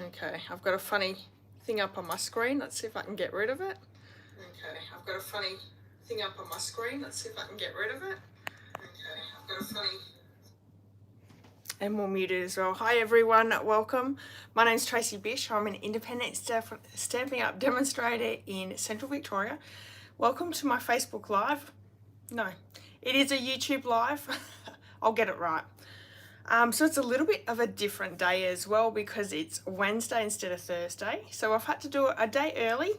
Okay, I've got a funny thing up on my screen. Let's see if I can get rid of it. Okay, I've got a funny thing up on my screen. Let's see if I can get rid of it. Okay, I've got a funny... And we'll mute it as well. Hi everyone, welcome. My name's Tracy Bish. I'm an independent Stampin' Up demonstrator in Central Victoria. Welcome to my Facebook Live. No, it is a YouTube Live. I'll get it right. So it's a little bit of a different day as well because it's Wednesday instead of Thursday. So I've had to do it a day early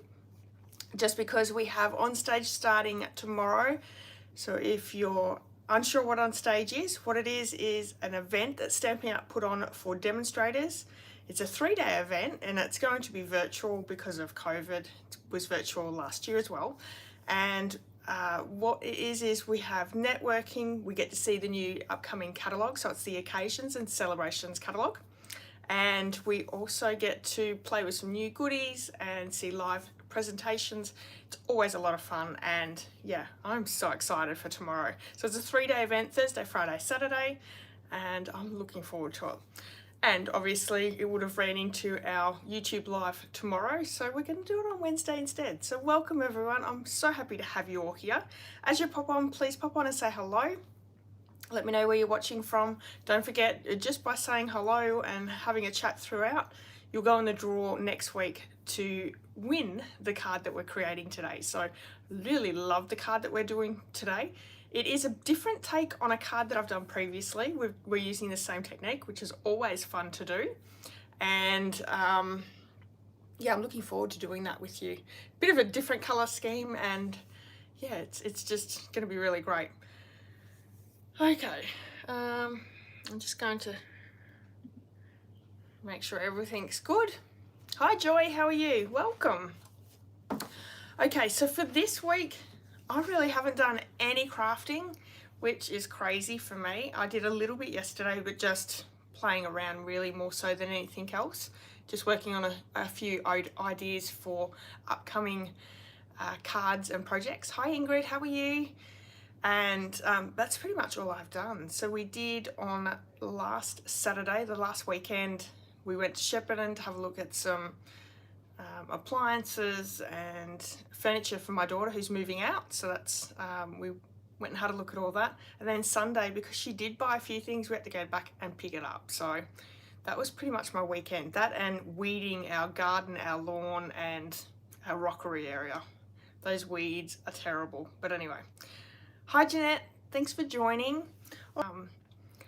just because we have On Stage starting tomorrow. So if you're unsure what On Stage is, what it is an event that Stampin' Up put on for demonstrators. It's a 3-day event and it's going to be virtual because of COVID. It was virtual last year as well. And what it is we have networking, we get to see the new upcoming catalogue, so it's the Occasions and Celebrations catalogue, and we also get to play with some new goodies and see live presentations. It's always a lot of fun, and yeah, I'm so excited for tomorrow. So it's a 3-day event, Thursday, Friday, Saturday, and I'm looking forward to it. And obviously it would have ran into our YouTube Live tomorrow, so we're going to do it on Wednesday instead. So welcome everyone, I'm so happy to have you all here. As you pop on, please pop on and say hello. Let me know where you're watching from. Don't forget, just by saying hello and having a chat throughout, you'll go in the draw next week to win the card that we're creating today. So really love the card that we're doing today. It is a different take on a card that I've done previously. We're using the same technique, which is always fun to do. And yeah, I'm looking forward to doing that with you. Bit of a different color scheme, and yeah, it's just going to be really great. Okay, I'm just going to make sure everything's good. Hi Joy, how are you? Welcome. Okay, so for this week, I really haven't done any crafting, which is crazy for me. I did a little bit yesterday, but just playing around really more so than anything else. Just working on a few ideas for upcoming cards and projects. Hi Ingrid, how are you? And that's pretty much all I've done. So we did on last Saturday, the last weekend, we went to Shepparton to have a look at some appliances and furniture for my daughter who's moving out. So that's we went and had a look at all that. And then Sunday, because she did buy a few things, we had to go back and pick it up. So that was pretty much my weekend. That and weeding our garden, our lawn and our rockery area. Those weeds are terrible, but anyway. Hi Jeanette, thanks for joining.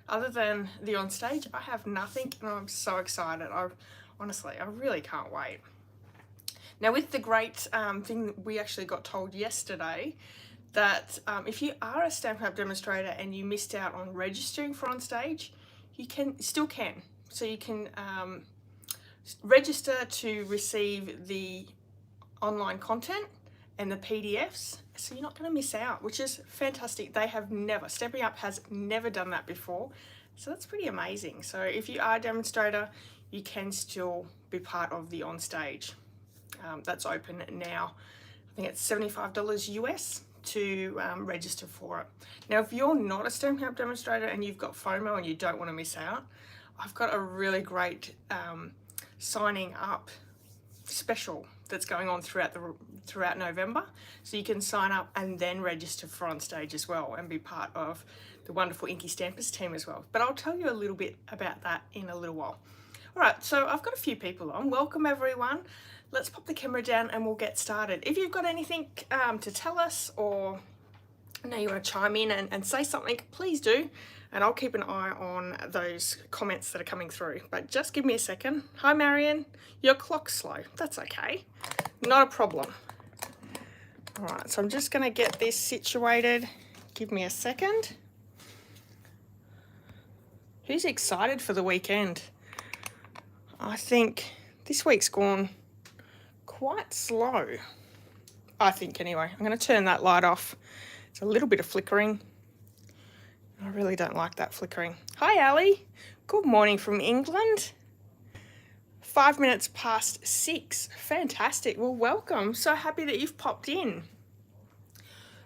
Other than the On Stage, I have nothing and I'm so excited. Honestly, I really can't wait. Now with the great thing that we actually got told yesterday, that if you are a Stampin' Up demonstrator and you missed out on registering for On Stage, you still can. So you can register to receive the online content and the PDFs, so you're not going to miss out, which is fantastic. They have never, Stampin' Up has never done that before, so that's pretty amazing. So if you are a demonstrator, you can still be part of the On Stage. That's open now. I think it's $75 US to register for it. Now, if you're not a Stampin' Up demonstrator and you've got FOMO and you don't want to miss out, I've got a really great signing up special that's going on throughout November. So you can sign up and then register for On Stage as well and be part of the wonderful Inky Stampers team as well. But I'll tell you a little bit about that in a little while. All right, so I've got a few people on. Welcome everyone. Let's pop the camera down and we'll get started. If you've got anything to tell us, or I know you want to chime in and say something, please do. And I'll keep an eye on those comments that are coming through. But just give me a second. Hi Marion, your clock's slow. That's okay, not a problem. All right, so I'm just gonna get this situated. Give me a second. Who's excited for the weekend? I think this week's gone quite slow. I think anyway. I'm gonna turn that light off. It's a little bit of flickering. I really don't like that flickering. Hi Ali, good morning from England. 5 minutes past 6, fantastic. Well, welcome, so happy that you've popped in.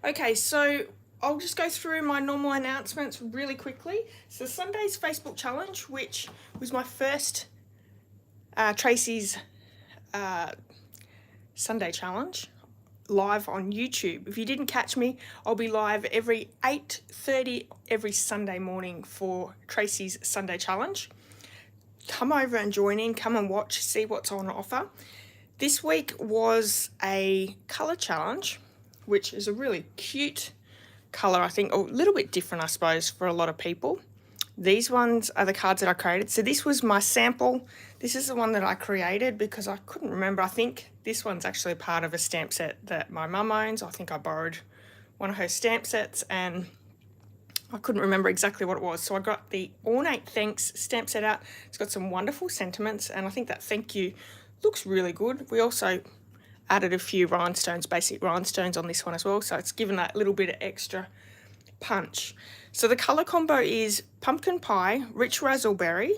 Okay, so I'll just go through my normal announcements really quickly. So Sunday's Facebook challenge, which was my first Tracy's Sunday Challenge live on YouTube. If you didn't catch me, I'll be live every 8:30 every Sunday morning for Tracy's Sunday Challenge. Come over and join in, come and watch, see what's on offer. This week was a colour challenge, which is a really cute colour, I think, a little bit different, I suppose, for a lot of people. These ones are the cards that I created. So this was my sample. This is the one that I created because I couldn't remember. I think this one's actually part of a stamp set that my mum owns. I think I borrowed one of her stamp sets and I couldn't remember exactly what it was. So I got the Ornate Thanks stamp set out. It's got some wonderful sentiments and I think that thank you looks really good. We also added a few rhinestones, basic rhinestones on this one as well. So it's given that little bit of extra punch. So the colour combo is Pumpkin Pie, Rich Raspberry,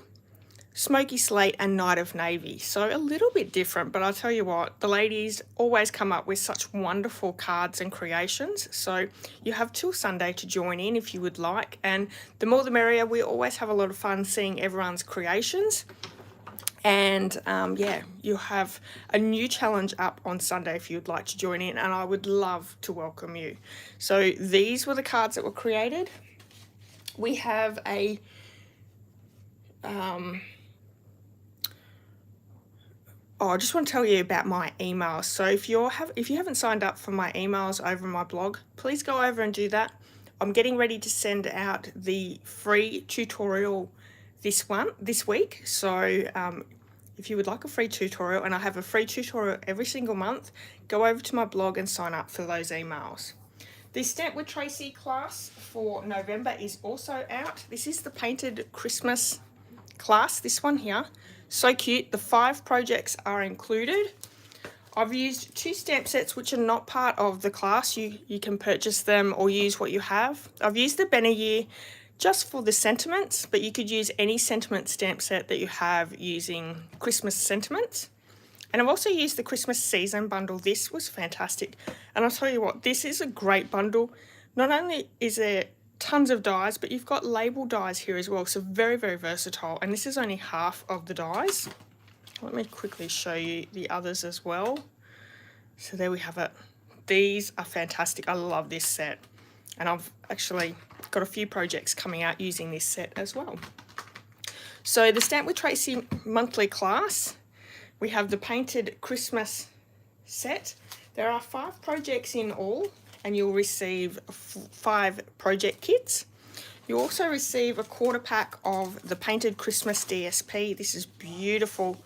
Smoky Slate and Night of Navy. So a little bit different, but I'll tell you what, the ladies always come up with such wonderful cards and creations. So you have till Sunday to join in if you would like. And the more the merrier. We always have a lot of fun seeing everyone's creations. And yeah, you have a new challenge up on Sunday if you'd like to join in, and I would love to welcome you. So these were the cards that were created. We have a I just want to tell you about my emails. So if you haven't signed up for my emails over my blog, please go over and do that. I'm getting ready to send out the free tutorial this week. So if you would like a free tutorial, and I have a free tutorial every single month, go over to my blog and sign up for those emails. The Stamp with Tracy class for November is also out. This is the Painted Christmas class, this one here. So cute. The 5 projects are included. I've used 2 stamp sets which are not part of the class. You can purchase them or use what you have. I've used the Ben a Year just for the sentiments, but you could use any sentiment stamp set that you have using Christmas sentiments. And I've also used the Christmas season bundle. This was fantastic. And I'll tell you what, this is a great bundle. Not only is there tons of dies, but you've got label dies here as well. So very, very versatile. And this is only half of the dies. Let me quickly show you the others as well. So there we have it. These are fantastic. I love this set. And I've actually got a few projects coming out using this set as well. So the Stamp with Tracy monthly class, we have the Painted Christmas set. There are 5 projects in all, and you'll receive 5 project kits. You also receive a quarter pack of the Painted Christmas DSP. This is beautiful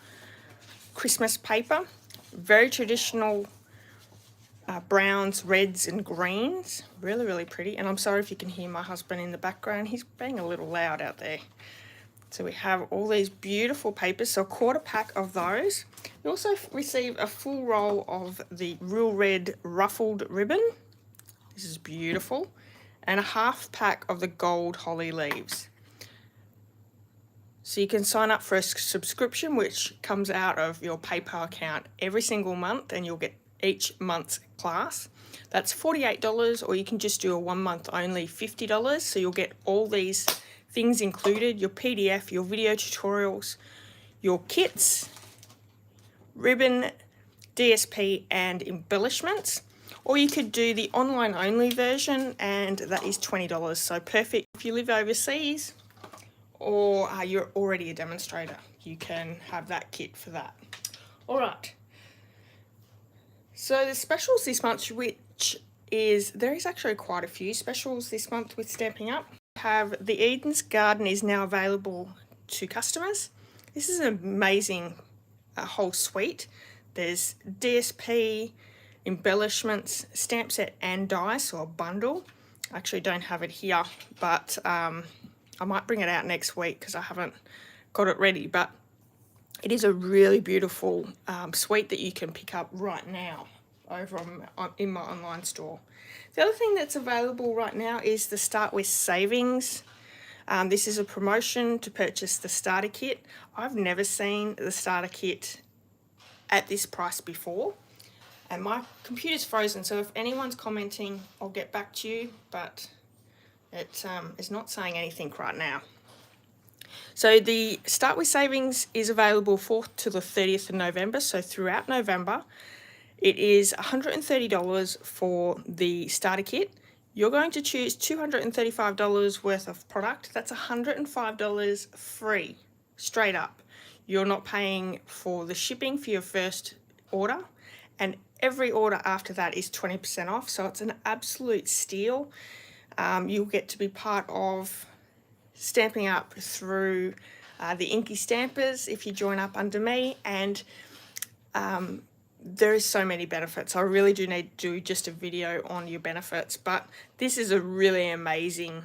Christmas paper, very traditional browns, reds and greens. Really, really pretty. And I'm sorry if you can hear my husband in the background. He's being a little loud out there. So we have all these beautiful papers, so a quarter pack of those. You also receive a full roll of the Real Red Ruffled Ribbon. This is beautiful. And a half pack of the Gold Holly Leaves. So you can sign up for a subscription which comes out of your PayPal account every single month, and you'll get each month's class. That's $48, or you can just do a 1 month only, $50. So you'll get all these things included, your PDF, your video tutorials, your kits, ribbon, DSP and embellishments. Or you could do the online only version, and that is $20. So perfect if you live overseas or you're already a demonstrator. You can have that kit for that. All right. So the specials this month, there is actually quite a few specials this month with Stampin' Up. Have the Eden's Garden is now available to customers. This is an amazing whole suite. There's DSP, embellishments, stamp set and dies, so a bundle. I actually don't have it here, but I might bring it out next week because I haven't got it ready. But it is a really beautiful suite that you can pick up right now over in my online store. The other thing that's available right now is the Start With Savings. This is a promotion to purchase the starter kit. I've never seen the starter kit at this price before. And my computer's frozen, so if anyone's commenting, I'll get back to you, but it is not saying anything right now. So the Start with Savings is available 4th to the 30th of November, so throughout November. It is $130 for the starter kit. You're going to choose $235 worth of product. That's $105 free, straight up. You're not paying for the shipping for your first order, and every order after that is 20% off, so it's an absolute steal. You'll get to be part of Stamping Up through the Inky Stampers if you join up under me, and there is so many benefits. I really do need to do just a video on your benefits, but this is a really amazing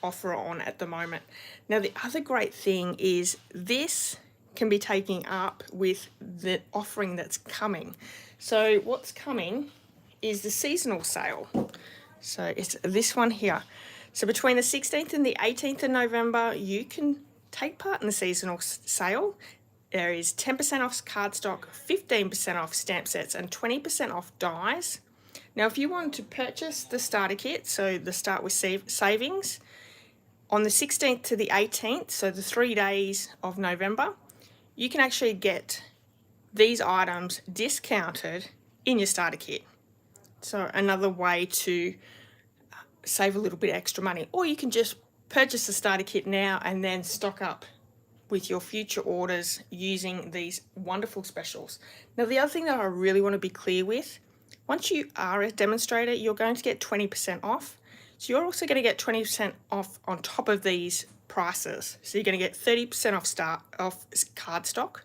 offer on at the moment. Now the other great thing is this can be taken up with the offering that's coming. So what's coming is the seasonal sale. So it's this one here. So between the 16th and the 18th of November, you can take part in the seasonal sale. There is 10% off cardstock, 15% off stamp sets, and 20% off dies. Now, if you want to purchase the starter kit, so the Start with Savings, on the 16th to the 18th, so the 3 days of November, you can actually get these items discounted in your starter kit. So another way to save a little bit extra money. Or you can just purchase the starter kit now and then stock up with your future orders using these wonderful specials. Now the other thing that I really want to be clear with, once you are a demonstrator, you're going to get 20% off. So you're also going to get 20% off on top of these prices. So you're going to get 30% off cardstock,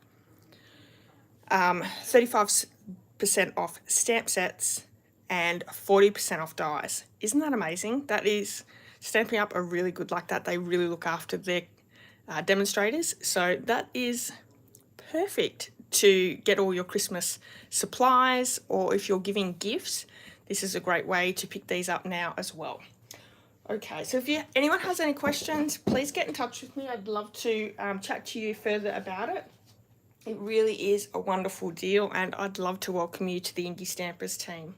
35% off stamp sets, and 40% off dies. Isn't that amazing? That is Stamping Up are really good like that. They really look after their demonstrators. So that is perfect to get all your Christmas supplies, or if you're giving gifts, this is a great way to pick these up now as well. Okay, so if anyone has any questions, please get in touch with me. I'd love to chat to you further about it. It really is a wonderful deal, and I'd love to welcome you to the Inky Stampers team.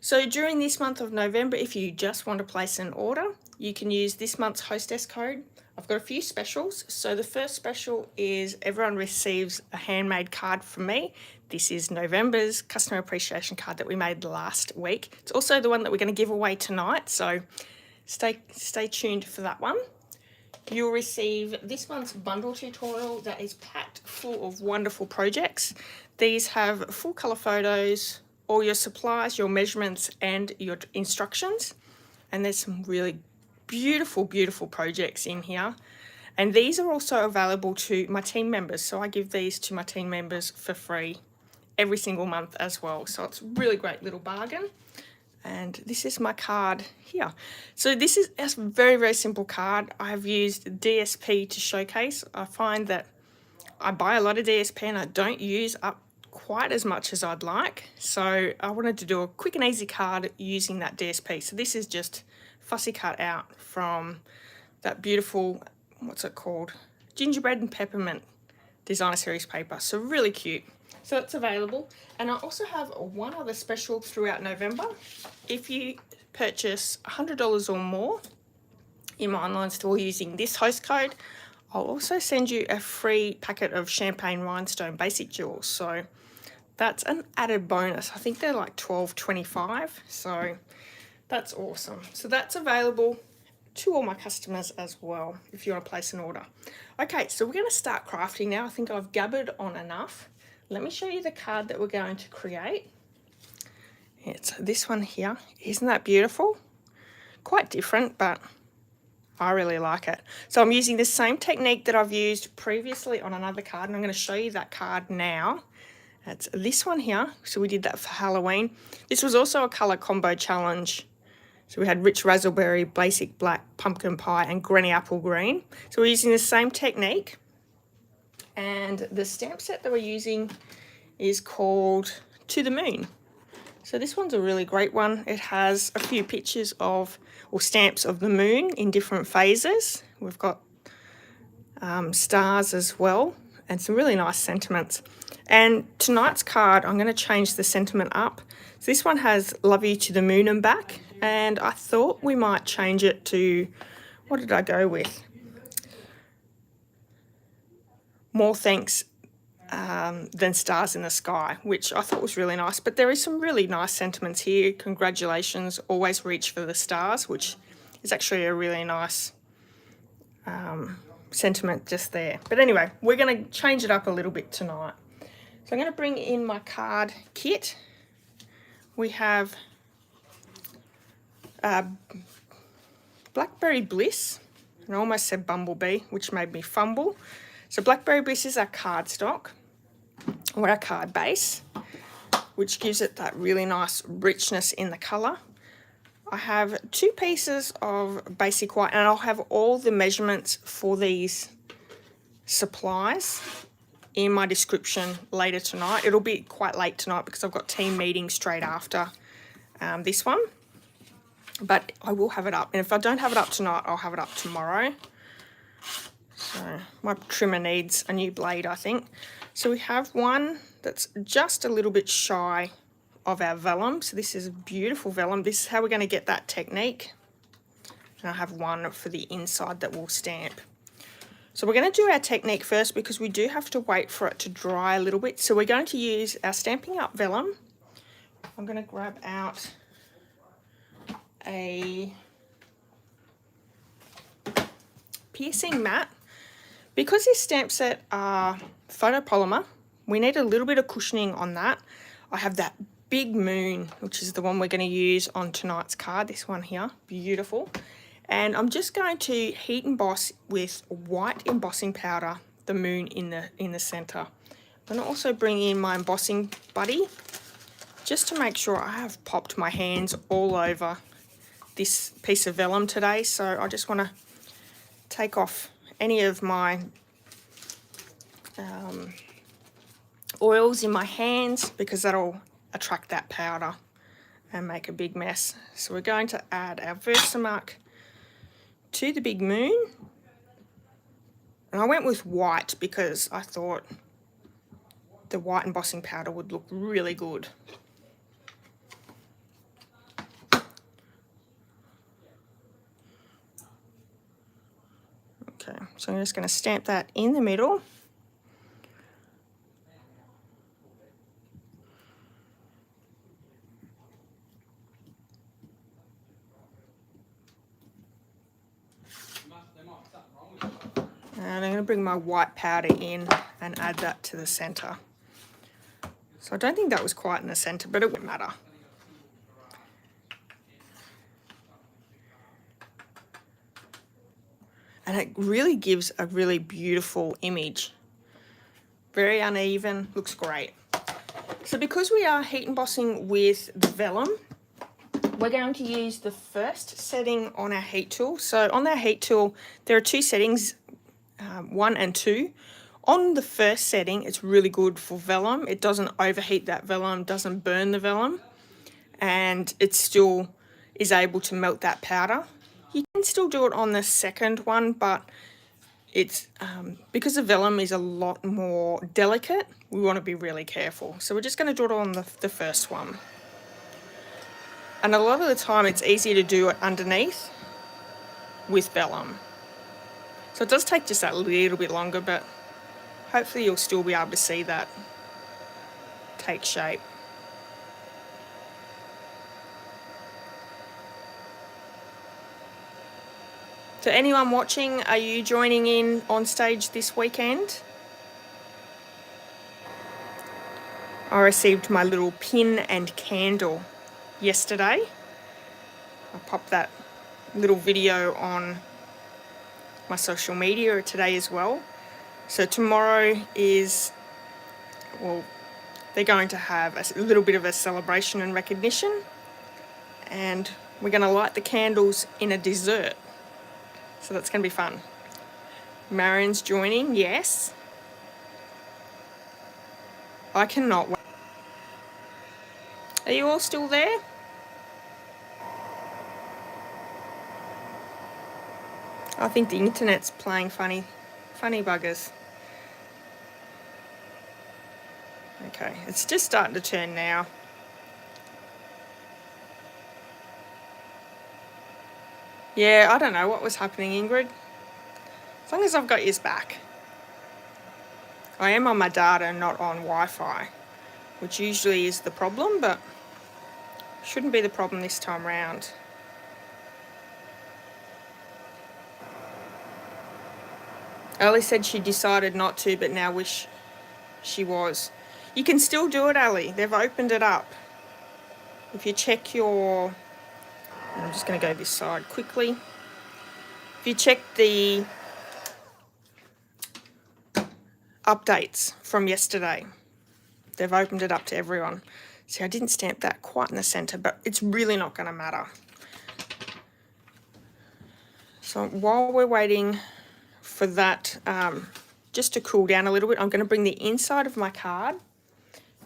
So during this month of November, if you just want to place an order, you can use this month's hostess code. I've got a few specials. So the first special is everyone receives a handmade card from me. This is November's customer appreciation card that we made last week. It's also the one that we're going to give away tonight, so stay tuned for that one. You'll receive this month's bundle tutorial that is packed full of wonderful projects. These have full color photos, all your supplies, your measurements, and your instructions. And there's some really beautiful projects in here. And these are also available to my team members. So I give these to my team members for free every single month as well. So it's a really great little bargain. And this is my card here. So this is a very simple card. I have used DSP to showcase. I find that I buy a lot of DSP and I don't use up quite as much as I'd like. So I wanted to do a quick and easy card using that DSP. So this is just fussy cut out from that beautiful, what's it called? Gingerbread and Peppermint designer series paper. So really cute. So it's available. And I also have one other special throughout November. If you purchase $100 or more in my online store using this host code, I'll also send you a free packet of champagne rhinestone basic jewels. So that's an added bonus. I think they're like $12.25. So that's awesome. So that's available to all my customers as well if you want to place an order. Okay, so we're going to start crafting now. I think I've gabbered on enough. Let me show you the card that we're going to create. It's this one here. Isn't that beautiful? Quite different, but I really like it. So I'm using the same technique that I've used previously on another card, and I'm going to show you that card now. It's this one here. So we did that for Halloween. This was also a colour combo challenge. So we had rich raspberry, basic black, pumpkin pie, and granny apple green. So we're using the same technique. And the stamp set that we're using is called To the Moon. So this one's a really great one. It has a few pictures of, or stamps of the moon in different phases. We've got stars as well, and some really nice sentiments. And tonight's card, I'm going to change the sentiment up. So this one has love you to the moon and back, and I thought we might change it to, what did I go with? more thanks than stars in the sky, which I thought was really nice. But there is some really nice sentiments here. Congratulations, always reach for the stars, which is actually a really nice sentiment just there. But anyway, we're going to change it up a little bit tonight. So I'm going to bring in my card kit. We have Blackberry Bliss, and I almost said Bumblebee, which made me fumble. So Blackberry Bliss is our cardstock, or our card base, which gives it that really nice richness in the colour. I have 2 pieces of basic white, and I'll have all the measurements for these supplies in my description later tonight. It'll be quite late tonight because I've got team meetings straight after this one. But I will have it up, and if I don't have it up tonight, I'll have it up tomorrow. So my trimmer needs a new blade, I think. So we have one that's just a little bit shy of our vellum. So this is beautiful vellum. This is how we're going to get that technique. And I have one for the inside that we'll stamp. So we're going to do our technique first because we do have to wait for it to dry a little bit. So we're going to use our Stampin' Up vellum. I'm going to grab out a piercing mat. Because this stamp set are photopolymer, we need a little bit of cushioning on that. I have that big moon, which is the one we're going to use on tonight's card, this one here, beautiful. And I'm just going to heat emboss with white embossing powder the moon in the center. I'm going to also bring in my embossing buddy just to make sure I have popped my hands all over this piece of vellum today. So I just want to take off any of my oils in my hands because that'll attract that powder and make a big mess. So we're going to add our 𝒕𝒏𝒕𝒉 to the big moon. And I went with white because I thought the white embossing powder would look really good. Okay, so I'm just going to stamp that in the middle. And I'm going to bring my white powder in and add that to the center. So I don't think that was quite in the center, but it won't matter. And it really gives a really beautiful image. Very uneven, looks great. So because we are heat embossing with the vellum, we're going to use the first setting on our heat tool. So on our heat tool, there are 2 settings, 1 and 2. On the first setting, it's really good for vellum. It doesn't overheat that vellum, doesn't burn the vellum, and it still is able to melt that powder. You can still do it on the second one, but it's because the vellum is a lot more delicate, we want to be really careful. So we're just going to do it on the first one. And a lot of the time it's easier to do it underneath with vellum. So it does take just that little bit longer, but hopefully you'll still be able to see that take shape. So anyone watching, are you joining in on stage this weekend? I received my little pin and candle yesterday. I popped that little video on my social media today as well. So tomorrow is, well, they're going to have a little bit of a celebration and recognition, and we're going to light the candles in a dessert. So that's going to be fun. Marion's joining, yes. I cannot wait. Are you all still there? I think the internet's playing funny buggers. Okay, it's just starting to turn now. Yeah, I don't know what was happening, Ingrid. As long as I've got yours back. I am on my data, not on Wi-Fi, which usually is the problem, but shouldn't be the problem this time round. Ali said she decided not to, but now wish she was. You can still do it, Ali. They've opened it up. If you check your... I'm just going to go this side quickly. If you check the updates from yesterday, they've opened it up to everyone. See, I didn't stamp that quite in the centre, but it's really not going to matter. So while we're waiting for that just to cool down a little bit, I'm going to bring the inside of my card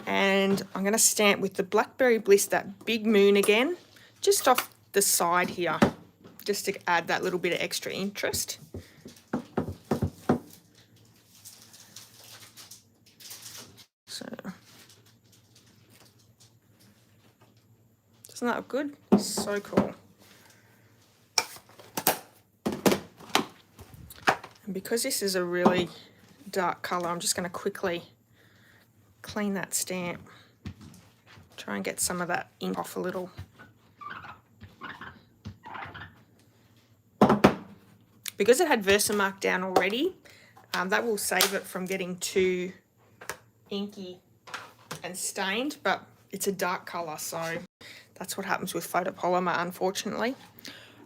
and I'm going to stamp with the Blackberry Bliss, that big moon again, just off the side here, just to add that little bit of extra interest. So, doesn't that look good? So cool. And because this is a really dark colour, I'm just going to quickly clean that stamp. Try and get some of that ink off a little. Because it had Versamark down already, that will save it from getting too inky and stained, but it's a dark colour, so that's what happens with photopolymer, unfortunately.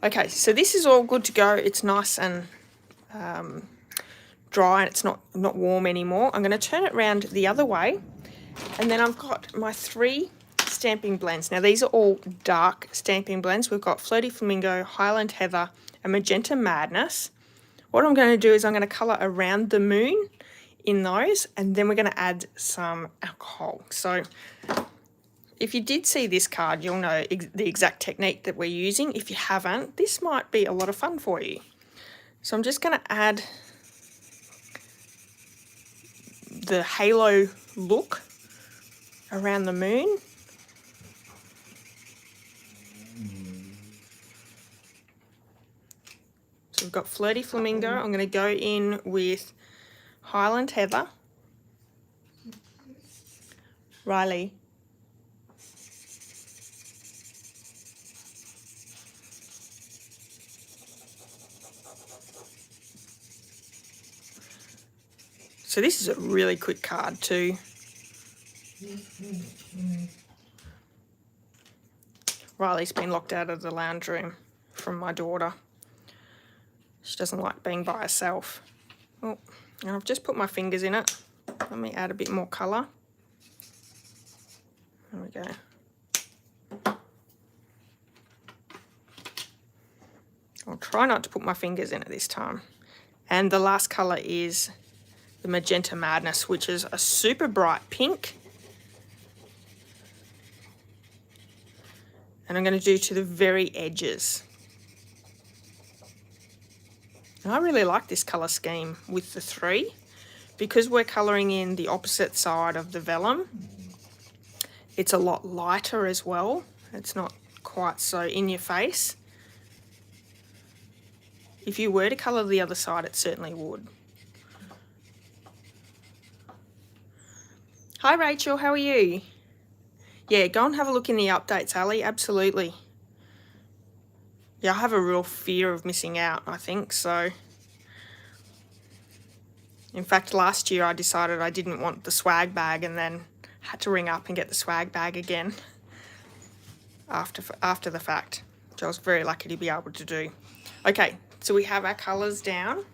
Okay, so this is all good to go. It's nice and dry, and it's not warm anymore. I'm going to turn it around the other way, and then I've got my 3 stamping blends. Now these are all dark stamping blends. We've got Flirty Flamingo, Highland Heather, and Magenta Madness. What I'm going to do is I'm going to colour around the moon in those, and then we're going to add some alcohol. So if you did see this card, you'll know the exact technique that we're using. If you haven't, this might be a lot of fun for you. So I'm just going to add the halo look around the moon. So we've got Flirty Flamingo. I'm going to go in with Highland Heather, Riley, so this is a really quick card too. Riley's been locked out of the lounge room from my daughter. She doesn't like being by herself. Oh, and I've just put my fingers in it. Let me add a bit more colour. There we go. I'll try not to put my fingers in it this time. And the last colour is the Magenta Madness, which is a super bright pink. And I'm going to do to the very edges. And I really like this colour scheme with the 3, because we're colouring in the opposite side of the vellum. It's a lot lighter as well. It's not quite so in your face. If you were to colour the other side, it certainly would. Hi Rachel, how are you? Yeah, go and have a look in the updates, Ali, absolutely. Yeah, I have a real fear of missing out, I think, so. In fact, last year I decided I didn't want the swag bag and then had to ring up and get the swag bag again after the fact, which I was very lucky to be able to do. Okay, so we have our colours down.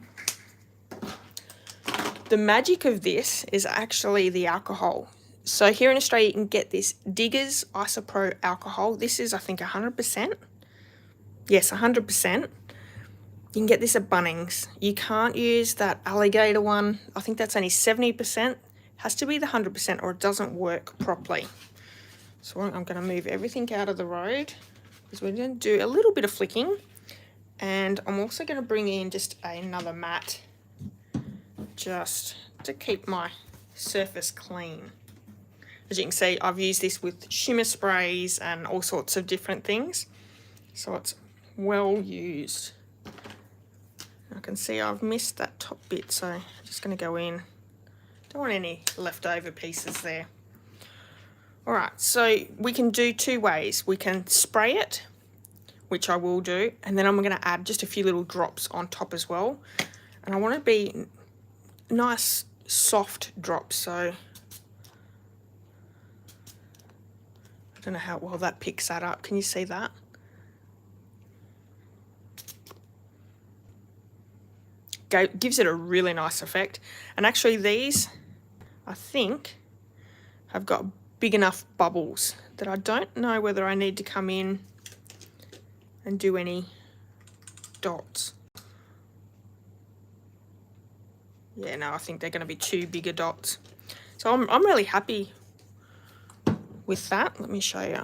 The magic of this is actually the alcohol. So here in Australia you can get this Diggers Isopro alcohol. This is, I think, 100%. Yes, 100%. You can get this at Bunnings. You can't use that alligator one. I think that's only 70%. It has to be the 100% or it doesn't work properly. So I'm going to move everything out of the road because we're going to do a little bit of flicking. And I'm also going to bring in just another mat just to keep my surface clean. As you can see, I've used this with shimmer sprays and all sorts of different things. So it's well used. I can see I've missed that top bit, so I'm just going to go in. Don't want any leftover pieces there. All right, so we can do two ways. We can spray it, which I will do, and then I'm going to add just a few little drops on top as well. And I want to be nice, soft drops, so I don't know how well that picks that up. Can you see that? Gives it a really nice effect. And actually these, I think, have got big enough bubbles that I don't know whether I need to come in and do any dots. Yeah, no, I think they're going to be two bigger dots. So I'm really happy with that. Let me show you.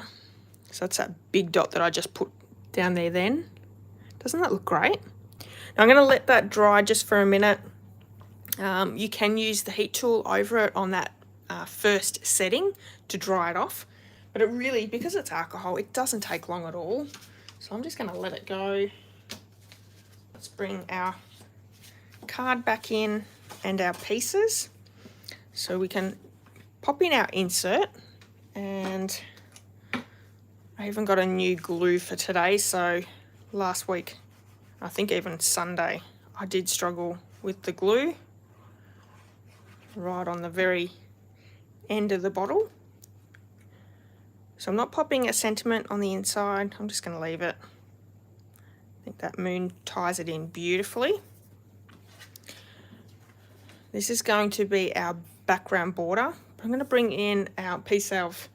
So that's that big dot that I just put down there then. Doesn't that look great? Now I'm going to let that dry just for a minute. You can use the heat tool over it on that first setting to dry it off. But it really, because it's alcohol, it doesn't take long at all. So I'm just going to let it go. Let's bring our card back in and our pieces. So we can pop in our insert, and I even got a new glue for today. So last week, I think even Sunday, I did struggle with the glue right on the very end of the bottle. So I'm not popping a sentiment on the inside. I'm just going to leave it. I think that moon ties it in beautifully. This is going to be our background border. I'm going to bring in our piece of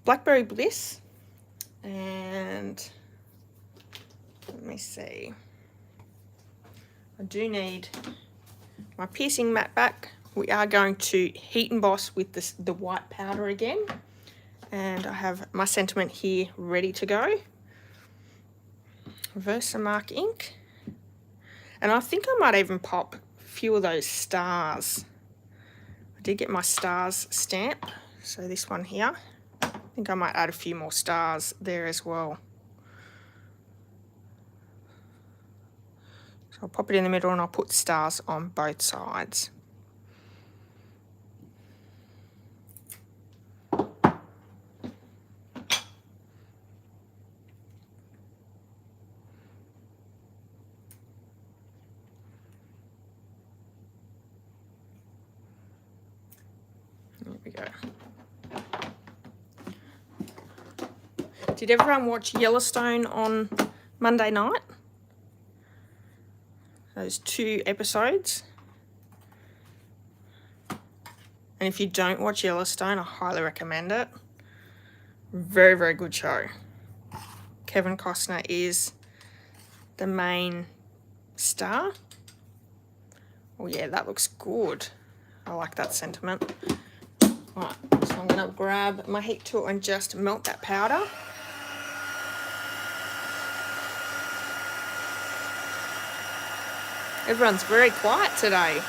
Blackberry Bliss, and let me see. I do need my piercing mat back. We are going to heat emboss with the white powder again. And I have my sentiment here ready to go. 𝒉𝒐𝒔𝒕 ink. And I think I might even pop a few of those stars. I did get my stars stamp. So this one here. I think I might add a few more stars there as well. So I'll pop it in the middle and I'll put stars on both sides. There we go. Did everyone watch Yellowstone on Monday night? Those 2 episodes. And if you don't watch Yellowstone, I highly recommend it. Very, very good show. Kevin Costner is the main star. Oh yeah, that looks good. I like that sentiment. Right, so I'm going to grab my heat tool and just melt that powder. Everyone's very quiet today.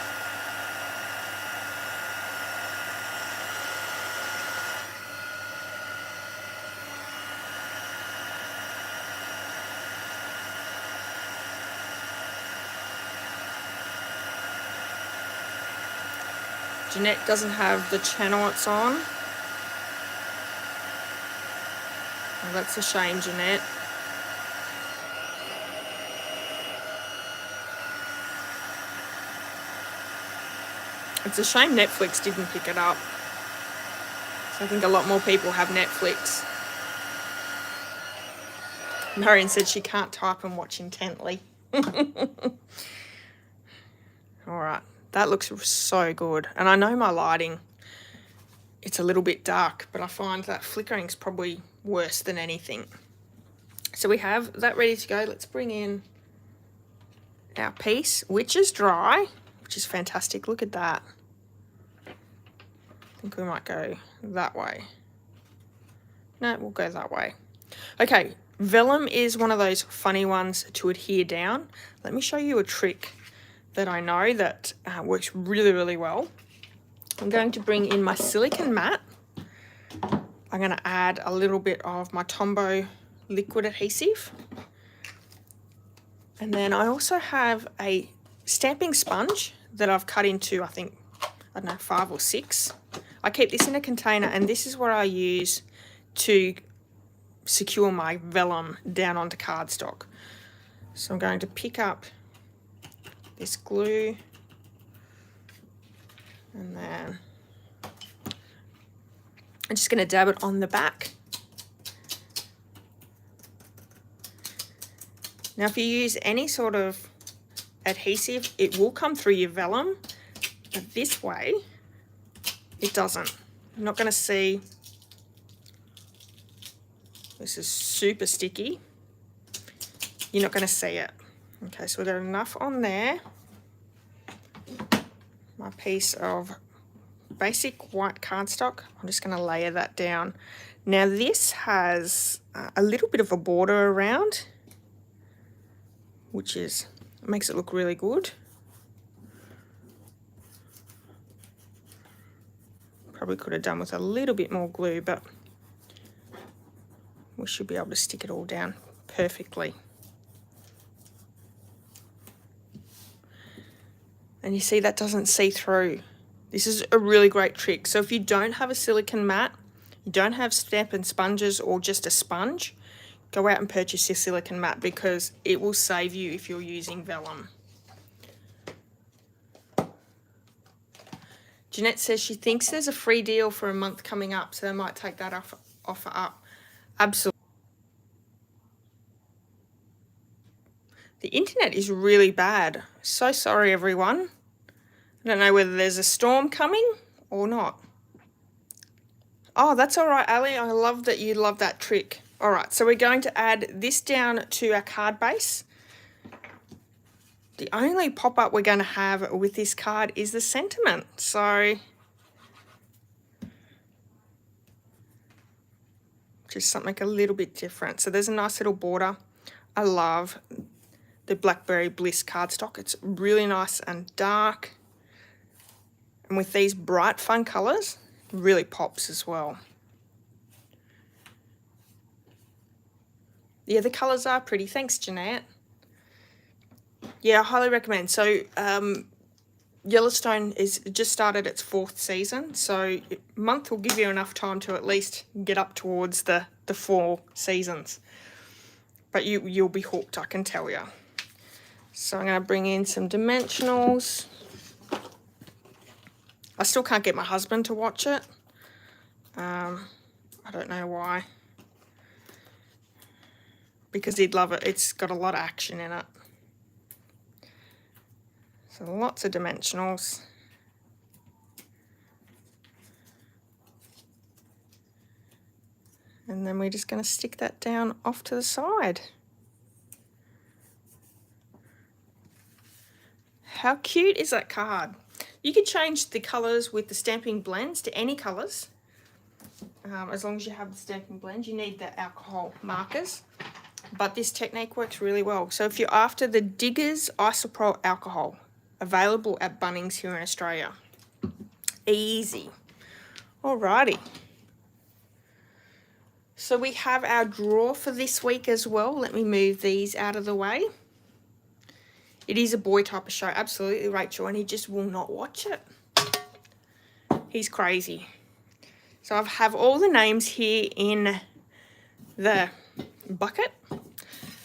Jeanette doesn't have the channel it's on. Oh, that's a shame, Jeanette. It's a shame Netflix didn't pick it up. So I think a lot more people have Netflix. Marion said she can't type and watch intently. Alright, that looks so good. And I know my lighting, it's a little bit dark, but I find that flickering is probably worse than anything. So we have that ready to go. Let's bring in our piece, which is dry, which is fantastic. Look at that. I think we might go that way. No, we'll go that way. Okay, vellum is one of those funny ones to adhere down. Let me show you a trick that I know that works really, really well. I'm going to bring in my silicone mat. I'm going to add a little bit of my Tombow liquid adhesive. And then I also have a stamping sponge that I've cut into, I think, I don't know, 5 or 6. I keep this in a container, and this is what I use to secure my vellum down onto cardstock. So I'm going to pick up this glue, and then I'm just going to dab it on the back. Now if you use any sort of adhesive, it will come through your vellum, but this way it doesn't. You're not going to see. This is super sticky. You're not going to see it. Okay, so we've got enough on there. My piece of basic white cardstock, I'm just going to layer that down. Now this has a little bit of a border around, which makes it look really good. Probably could have done with a little bit more glue, but we should be able to stick it all down perfectly. And you see that doesn't see through. This is a really great trick. So if you don't have a silicone mat, you don't have Stampin' sponges or just a sponge, go out and purchase your silicone mat, because it will save you if you're using vellum. Jeanette says she thinks there's a free deal for a month coming up, so they might take that offer up. Absolutely. The internet is really bad. So sorry, everyone. I don't know whether there's a storm coming or not. Oh, that's all right, Ali. I love that you love that trick. All right, so we're going to add this down to our card base. The only pop-up we're going to have with this card is the sentiment. So just something a little bit different. So there's a nice little border. I love the Blackberry Bliss cardstock. It's really nice and dark. And with these bright, fun colours, it really pops as well. Yeah, the colours are pretty. Thanks, Jeanette. Yeah, I highly recommend. So Yellowstone is just started its 4th season, so a month will give you enough time to at least get up towards the 4 seasons. But you'll be hooked, I can tell you. So I'm going to bring in some dimensionals. I still can't get my husband to watch it. I don't know why. Because he'd love it. It's got a lot of action in it. So lots of dimensionals. And then we're just going to stick that down off to the side. How cute is that card? You can change the colours with the stamping blends to any colours. As long as you have the stamping blends, you need the alcohol markers. But this technique works really well. So if you're after the Diggers Isopropyl Alcohol, available at Bunnings here in Australia. Easy. Alrighty. So we have our draw for this week as well. Let me move these out of the way. It is a boy type of show, absolutely, Rachel, and he just will not watch it. He's crazy. So I have all the names here in the bucket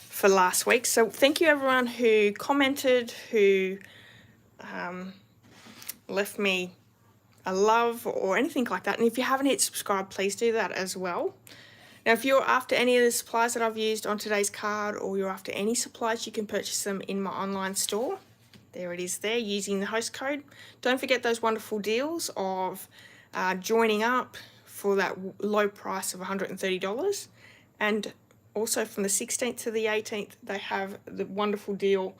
for last week. So thank you everyone who commented, who left me a love or anything like that. And if you haven't hit subscribe, please do that as well. Now, if you're after any of the supplies that I've used on today's card, or you're after any supplies, you can purchase them in my online store. There it is there, using the host code. Don't forget those wonderful deals of joining up for that low price of $130. And also from the 16th to the 18th, they have the wonderful deal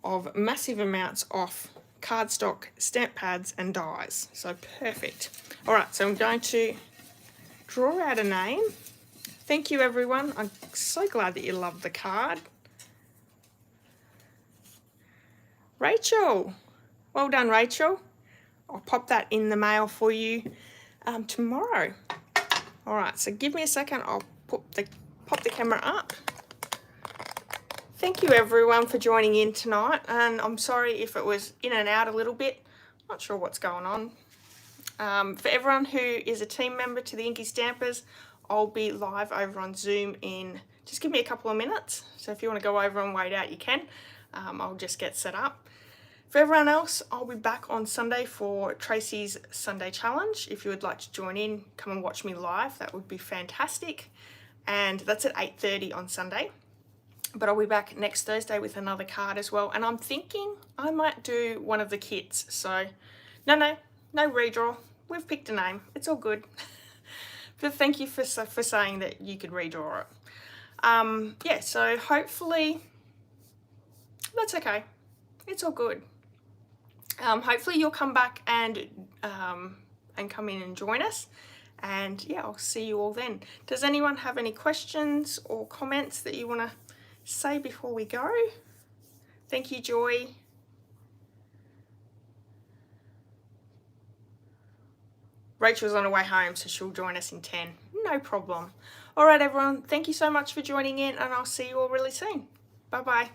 of massive amounts off cardstock, stamp pads and dies. So perfect. All right, so I'm going to draw out a name. Thank you everyone. I'm so glad that you loved the card. Rachel. Well done, Rachel. I'll pop that in the mail for you tomorrow. All right, so give me a second. I'll pop the camera up. Thank you everyone for joining in tonight, and I'm sorry if it was in and out a little bit. Not sure what's going on. For everyone who is a team member to the Inky Stampers, I'll be live over on Zoom in, just give me a couple of minutes. So if you want to go over and wait out, you can. I'll just get set up. For everyone else, I'll be back on Sunday for Tracy's Sunday Challenge. If you would like to join in, come and watch me live. That would be fantastic. And that's at 8:30 on Sunday. But I'll be back next Thursday with another card as well. And I'm thinking I might do one of the kits. So no redraw. We've picked a name. It's all good. But thank you for saying that you could redraw it. Yeah, so hopefully that's okay. It's all good. Hopefully you'll come back and come in and join us. And yeah, I'll see you all then. Does anyone have any questions or comments that you want to say before we go? Thank you, Joy. Rachel's on her way home, so she'll join us in 10. No problem. All right, everyone. Thank you so much for joining in, and I'll see you all really soon. Bye-bye.